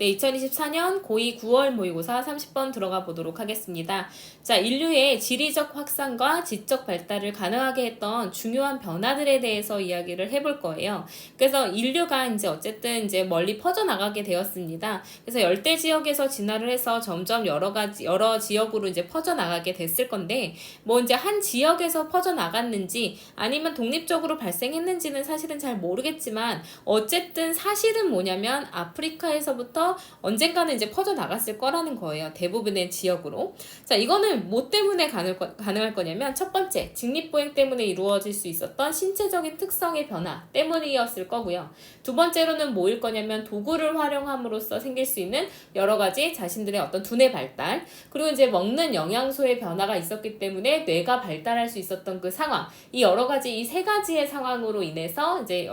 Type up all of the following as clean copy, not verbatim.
네, 2024년 고2 9월 모의고사 30번 들어가 보도록 하겠습니다. 자, 인류의 지리적 확산과 지적 발달을 가능하게 했던 중요한 변화들에 대해서 이야기를 해볼 거예요. 그래서 인류가 이제 어쨌든 이제 멀리 퍼져나가게 되었습니다. 그래서 열대 지역에서 진화를 해서 점점 여러 지역으로 이제 퍼져나가게 됐을 건데, 뭐 이제 한 지역에서 퍼져나갔는지 아니면 독립적으로 발생했는지는 사실은 잘 모르겠지만, 어쨌든 사실은 뭐냐면 아프리카에서부터 언젠가는 이제 퍼져나갔을 거라는 거예요. 대부분의 지역으로. 자, 이거는 뭐 때문에 가능할 거냐면, 첫 번째, 직립보행 때문에 이루어질 수 있었던 신체적인 특성의 변화 때문이었을 거고요. 두 번째로는 뭐일 거냐면, 도구를 활용함으로써 생길 수 있는 여러 가지 자신들의 어떤 두뇌 발달, 그리고 이제 먹는 영양소의 변화가 있었기 때문에 뇌가 발달할 수 있었던 그 상황, 이 여러 가지 이 세 가지의 상황으로 인해서 이제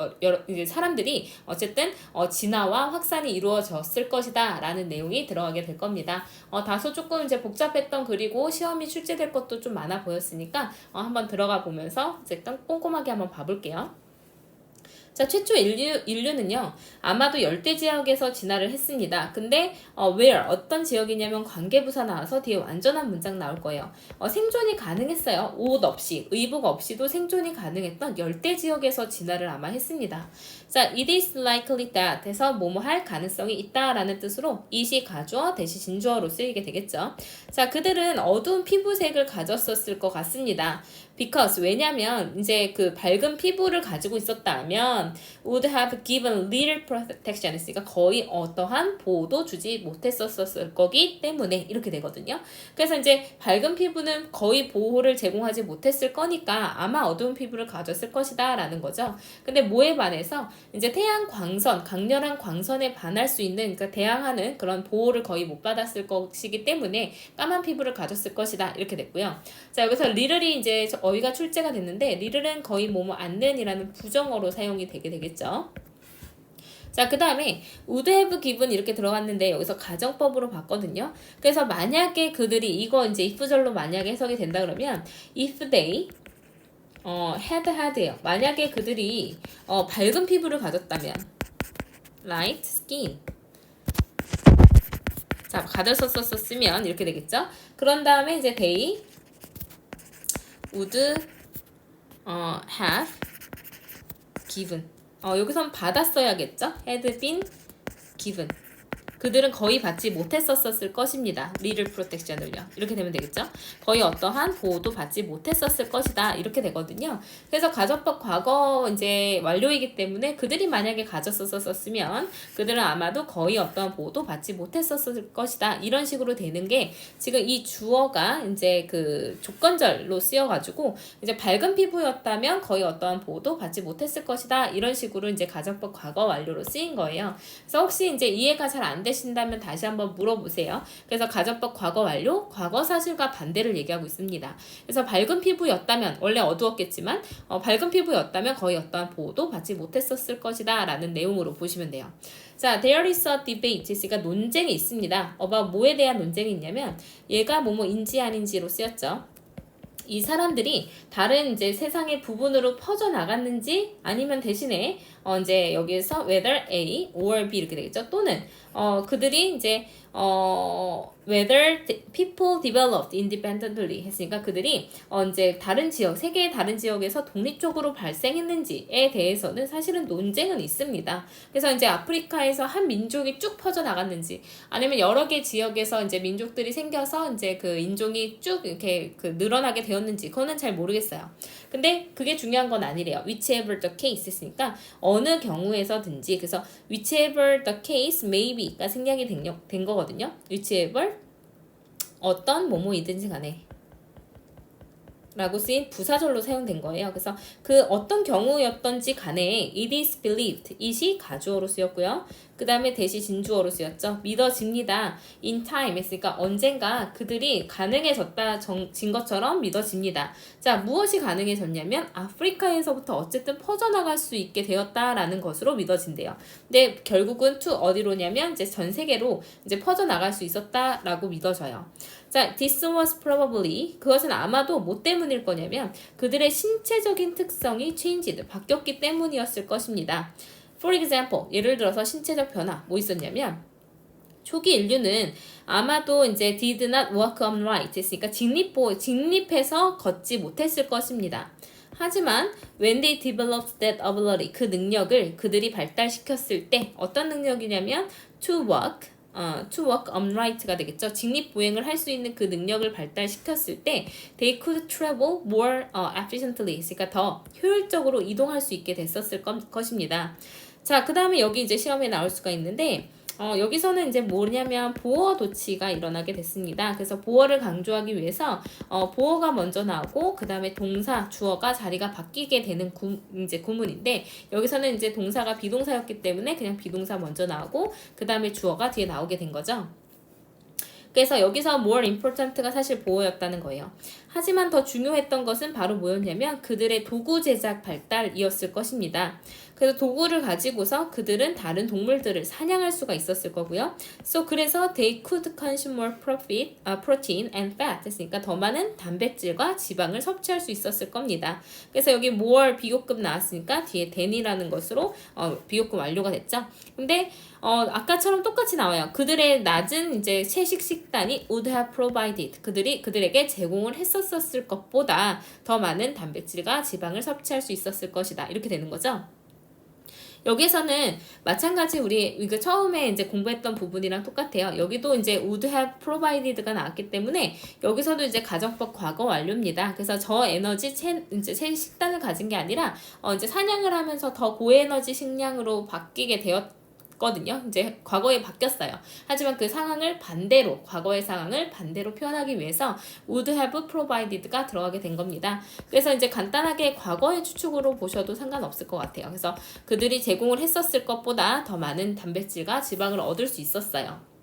사람들이 어쨌든 진화와 확산이 이루어졌을 것이다 라는 내용이 들어가게 될 겁니다. 다소 조금 이제 복잡했던 글이고 시험이 출제될 것도 좀 많아 보였으니까 한번 들어가 보면서 이제 꼼꼼하게 한번 봐볼게요. 자, 최초 인류는요, 아마도 열대 지역에서 진화를 했습니다. 근데, where, 어떤 지역이냐면 관계부사 나와서 뒤에 완전한 문장 나올 거예요. 생존이 가능했어요. 옷 없이, 의복 없이도 생존이 가능했던 열대 지역에서 진화를 아마 했습니다. 자, it is likely that 해서 뭐뭐 할 가능성이 있다라는 뜻으로 it이 가주어, 대시 진주어로 쓰이게 되겠죠. 자, 그들은 어두운 피부색을 가졌었을 것 같습니다. because 왜냐면 이제 그 밝은 피부를 가지고 있었다면 would have given little protection 했으니까 거의 어떠한 보호도 주지 못했었을 거기 때문에 이렇게 되거든요. 그래서 이제 밝은 피부는 거의 보호를 제공하지 못했을 거니까 아마 어두운 피부를 가졌을 것이다 라는 거죠. 근데 뭐에 반해서 이제 태양 광선, 강렬한 광선에 반할 수 있는, 그러니까 대항하는 그런 보호를 거의 못 받았을 것이기 때문에 까만 피부를 가졌을 것이다 이렇게 됐고요. 자, 여기서 little이 이제 어휘가 출제가 됐는데, little은 거의 뭐뭐 않는이라는 부정어로 사용이 되게 되겠죠. 자, 그 다음에 would have given 이렇게 들어갔는데 여기서 가정법으로 봤거든요. 그래서 만약에 그들이 이거 이제 if절로 만약에 해석이 된다 그러면 if they had예요. 만약에 그들이 밝은 피부를 가졌다면 light skin. 자, 가졌었으면 이렇게 되겠죠. 그런 다음에 이제 they would have given. 여기선 받았어야겠죠? had been given. 그들은 거의 받지 못했었을 것입니다. little protection을요. 이렇게 되면 되겠죠? 거의 어떠한 보호도 받지 못했었을 것이다. 이렇게 되거든요. 그래서 가정법 과거 이제 완료이기 때문에 그들이 만약에 가졌었으면 그들은 아마도 거의 어떠한 보호도 받지 못했었을 것이다. 이런 식으로 되는 게 지금 이 주어가 이제 그 조건절로 쓰여가지고 이제 밝은 피부였다면 거의 어떠한 보호도 받지 못했을 것이다. 이런 식으로 이제 가정법 과거 완료로 쓰인 거예요. 그래서 혹시 이제 이해가 잘 안 되신다면 다시 한번 물어보세요. 그래서 가정법 과거 완료, 과거 사실과 반대를 얘기하고 있습니다. 그래서 밝은 피부였다면, 원래 어두웠겠지만 밝은 피부였다면 거의 어떠한 보호도 받지 못했었을 것이다 라는 내용으로 보시면 돼요. 자, there is a debate. 그러니까 논쟁이 있습니다. 뭐에 대한 논쟁이 있냐면 얘가 뭐뭐인지 아닌지로 쓰였죠. 이 사람들이 다른 이제 세상의 부분으로 퍼져나갔는지 아니면 대신에 이제 여기에서 whether A or B 이렇게 되겠죠. 또는 그들이 이제 whether people developed independently 했으니까 그들이 이제 다른 지역, 세계의 다른 지역에서 독립적으로 발생했는지에 대해서는 사실은 논쟁은 있습니다. 그래서 이제 아프리카에서 한 민족이 쭉 퍼져나갔는지 아니면 여러 개 지역에서 이제 민족들이 생겨서 이제 그 인종이 쭉 이렇게 그 늘어나게 되었는지 그거는 잘 모르겠어요. 근데 그게 중요한 건 아니래요. whichever the case 했으니까 어느 경우에서든지, 그래서 whichever the case may be가 생략이 된 거거든요. whichever 어떤 뭐뭐이든지 간에 라고 쓰인 부사절로 사용된 거예요. 그래서 그 어떤 경우였던지 간에 it is believed, it이 가주어로 쓰였고요. 그 다음에 대시 진주어로 쓰였죠. 믿어집니다. in time 했으니까 언젠가 그들이 가능해졌다 진 것처럼 믿어집니다. 자, 무엇이 가능해졌냐면 아프리카에서부터 어쨌든 퍼져나갈 수 있게 되었다라는 것으로 믿어진대요. 근데 결국은 to 어디로냐면 이제 전 세계로 이제 퍼져나갈 수 있었다라고 믿어져요. 자, this was probably, 그것은 아마도 뭐 때문일 거냐면 그들의 신체적인 특성이 changed, 바뀌었기 때문이었을 것입니다. For example, 예를 들어서 신체적 변화 뭐 있었냐면 초기 인류는 아마도 이제 did not walk upright 했으니까 직립해서 걷지 못했을 것입니다. 하지만 when they developed that ability 그 능력을 그들이 발달시켰을 때 어떤 능력이냐면 to walk upright가 되겠죠. 직립보행을 할 수 있는 그 능력을 발달시켰을 때 they could travel more efficiently 그러니까 더 효율적으로 이동할 수 있게 됐었을 것입니다. 자, 그 다음에 여기 이제 시험에 나올 수가 있는데 여기서는 이제 뭐냐면 보어 도치가 일어나게 됐습니다. 그래서 보어를 강조하기 위해서 보어가 먼저 나오고 그 다음에 동사, 주어가 자리가 바뀌게 되는 이제 구문인데 여기서는 이제 동사가 비동사였기 때문에 그냥 비동사 먼저 나오고 그 다음에 주어가 뒤에 나오게 된 거죠. 그래서 여기서 more important가 사실 보어였다는 거예요. 하지만 더 중요했던 것은 바로 뭐였냐면 그들의 도구 제작 발달이었을 것입니다. 그래서 도구를 가지고서 그들은 다른 동물들을 사냥할 수가 있었을 거고요. 그래서 they could consume more protein and fat 했으니까 더 많은 단백질과 지방을 섭취할 수 있었을 겁니다. 그래서 여기 more 비교급 나왔으니까 뒤에 than이라는 것으로 비교급 완료가 됐죠. 근데 아까처럼 똑같이 나와요. 그들의 낮은 이제 채식 식단이 would have provided 그들에게 제공을 했었을 것보다 더 많은 단백질과 지방을 섭취할 수 있었을 것이다. 이렇게 되는 거죠. 여기서는 마찬가지 우리 이거 처음에 이제 공부했던 부분이랑 똑같아요. 여기도 이제 would have provided가 나왔기 때문에 여기서도 이제 가정법 과거 완료입니다. 그래서 저 에너지 이제 식단을 가진 게 아니라 이제 사냥을 하면서 더 고에너지 식량으로 바뀌게 되었거든요. 이제 과거에 바뀌었어요. 하지만 그 상황을 과거의 상황을 반대로 표현하기 위해서 would have provided가 들어가게 된 겁니다. 그래서 이제 간단하게 과거의 추측으로 보셔도 상관없을 것 같아요. 그래서 그들이 제공을 했었을 것보다 더 많은 단백질과 지방을 얻을 수 있었어요.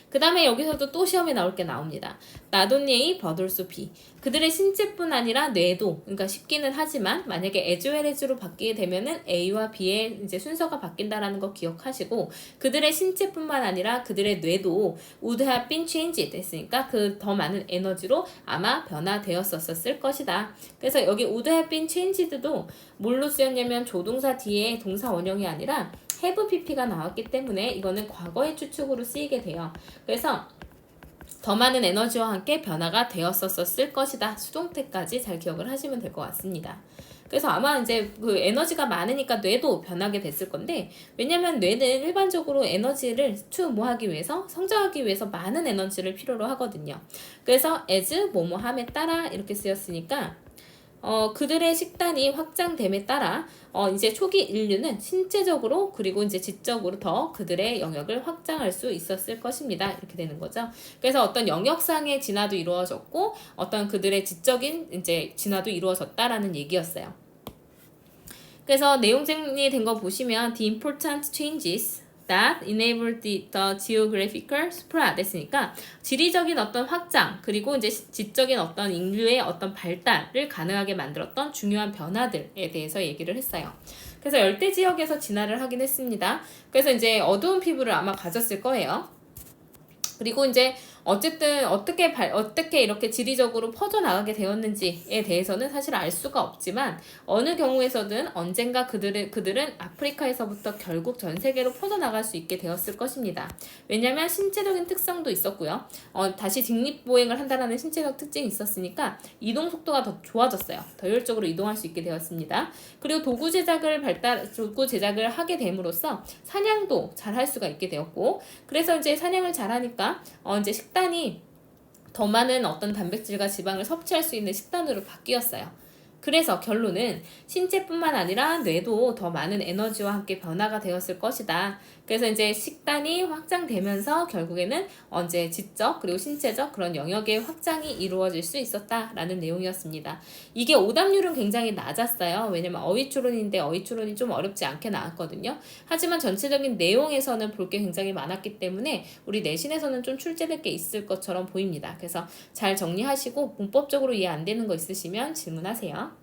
그 다음에 여기서도 또 시험에 나올 게 나옵니다. not only A, but also B. 그들의 신체뿐 아니라 뇌도, 그러니까 쉽기는 하지만 만약에 as well as로 바뀌게 되면은 A와 B의 이제 순서가 바뀐다라는 거 기억하시고 그들의 신체뿐만 아니라 그들의 뇌도 would have been changed 했으니까 그 더 많은 에너지로 아마 변화되었었을 것이다. 그래서 여기 would have been changed도 뭘로 쓰였냐면 조동사 뒤에 동사 원형이 아니라 have pp가 나왔기 때문에 이거는 과거의 추측으로 쓰이게 돼요. 그래서 더 많은 에너지와 함께 변화가 되었었을 것이다. 수동태까지 잘 기억을 하시면 될 것 같습니다. 그래서 아마 이제 그 에너지가 많으니까 뇌도 변하게 됐을 건데 왜냐면 뇌는 일반적으로 에너지를 하기 위해서 성장하기 위해서 많은 에너지를 필요로 하거든요. 그래서 as 뭐뭐함에 따라 이렇게 쓰였으니까 그들의 식단이 확장됨에 따라 이제 초기 인류는 신체적으로 그리고 이제 지적으로 더 그들의 영역을 확장할 수 있었을 것입니다. 이렇게 되는 거죠. 그래서 어떤 영역상의 진화도 이루어졌고 어떤 그들의 지적인 이제 진화도 이루어졌다라는 얘기였어요. 그래서 내용 정리된 거 보시면 the important changes that enabled the geographical spread 했으니까 지리적인 어떤 확장 그리고 이제 지적인 어떤 인류의 어떤 발달을 가능하게 만들었던 중요한 변화들에 대해서 얘기를 했어요. 그래서 열대 지역에서 진화를 하긴 했습니다. 그래서 이제 어두운 피부를 아마 가졌을 거예요. 그리고 이제 어쨌든 어떻게 이렇게 지리적으로 퍼져나가게 되었는지에 대해서는 사실 알 수가 없지만 어느 경우에서든 언젠가 그들은 아프리카에서부터 결국 전 세계로 퍼져나갈 수 있게 되었을 것입니다. 왜냐하면 신체적인 특성도 있었고요. 다시 직립보행을 한다는 신체적 특징이 있었으니까 이동 속도가 더 좋아졌어요. 더 효율적으로 이동할 수 있게 되었습니다. 그리고 도구 제작을 하게 됨으로써 사냥도 잘 할 수가 있게 되었고 그래서 이제 사냥을 잘하니까 이제 식단이 더 많은 어떤 단백질과 지방을 섭취할 수 있는 식단으로 바뀌었어요. 그래서 결론은 신체뿐만 아니라 뇌도 더 많은 에너지와 함께 변화가 되었을 것이다. 그래서 이제 식단이 확장되면서 결국에는 이제 지적 그리고 신체적 그런 영역의 확장이 이루어질 수 있었다라는 내용이었습니다. 이게 오답률은 굉장히 낮았어요. 왜냐면 어휘추론인데 어휘추론이 좀 어렵지 않게 나왔거든요. 하지만 전체적인 내용에서는 볼 게 굉장히 많았기 때문에 우리 내신에서는 좀 출제될 게 있을 것처럼 보입니다. 그래서 잘 정리하시고 문법적으로 이해 안 되는 거 있으시면 질문하세요.